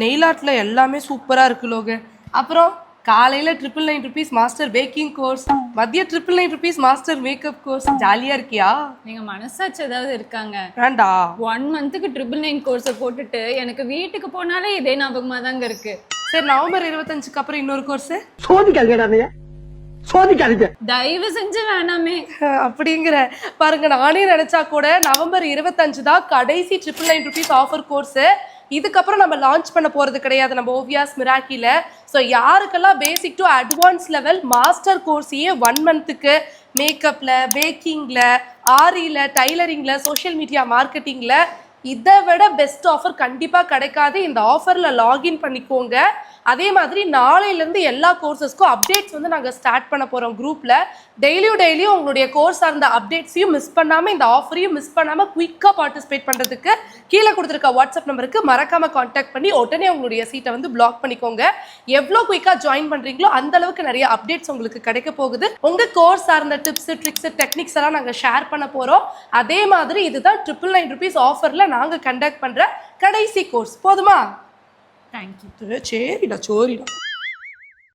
Nail ஆர்ட்ல எல்லாமே சூப்பரா இருக்கு லோக. அப்புறம் காலையில 999 rupees மாஸ்டர் பேக்கிங் கோர்ஸ், மதிய 999 rupees மாஸ்டர் மேக்கப் கோர்ஸ். ஜாலியா இருக்கியா? நீங்க மனசாட்சி ஏதாவது இருக்காங்க? வேண்டா 1 மந்த்துக்கு 999 கோர்ஸை போட்டுட்டு எனக்கு வீட்டுக்கு போனாலே இதே ஞாபகமா தாங்க இருக்கு. சரி, நவம்பர் 25க்கு அப்புறம் இன்னொரு கோர்ஸ் சோதிக்காதீங்க. தயவு செஞ்சு வேணாமே. அப்படிங்கிற பாருங்க, நானே நினைச்சா கூட நவம்பர் 25 தான் கடைசி 999 rupees ஆஃபர் கோர்ஸ். இதுக்கப்புறம் நம்ம லான்ச் பண்ண போறது கிடையாது நம்ம ஓவியாஸ் மிராக்கில. ஸோ யாருக்கெல்லாம் basic to advance level master கோர்ஸையே 1 மந்த்துக்கு மேக்கப்ல, பேக்கிங்ல, ஆரியில, டைலரிங்ல, சோஷியல் மீடியா மார்க்கெட்டிங்ல இதை விட பெஸ்ட் ஆஃபர் கண்டிப்பாக கிடைக்காது. இந்த ஆஃபரில் லாகின் பண்ணிக்கோங்க. அதே மாதிரி நாளையிலேருந்து எல்லா கோர்சஸ்க்கும் அப்டேட்ஸ் வந்து நாங்கள் ஸ்டார்ட் பண்ண போகிறோம் குரூப்பில். டெய்லியும் உங்களுடைய கோர்ஸ் சார்ந்த அப்டேட்ஸையும் மிஸ் பண்ணாமல், இந்த ஆஃபரையும் மிஸ் பண்ணாமல் குயிக்காக பார்ட்டிசிபேட் பண்ணுறதுக்கு கீழே கொடுத்துருக்க வாட்ஸ்அப் நம்பருக்கு மறக்காமல் கான்டாக்ட் பண்ணி உடனே உங்களுடைய சீட்டை வந்து பிளாக் பண்ணிக்கோங்க. எவ்வளோ குயிக்காக ஜாயின் பண்ணுறீங்களோ அந்த அளவுக்கு நிறைய அப்டேட்ஸ் உங்களுக்கு கிடைக்க போகுது. உங்கள் கோர்ஸ் சார்ந்த டிப்ஸு, ட்ரிக்ஸு, டெக்னிக்ஸ் எல்லாம் நாங்கள் ஷேர் பண்ண போகிறோம். அதே மாதிரி இதுதான் 999 rupees ஆஃபரில் நாங்கள் கண்டக்ட் பண்ணுற கடைசி கோர்ஸ். போதுமா? தேங்க்யூ. சரிடா, சோரிடா.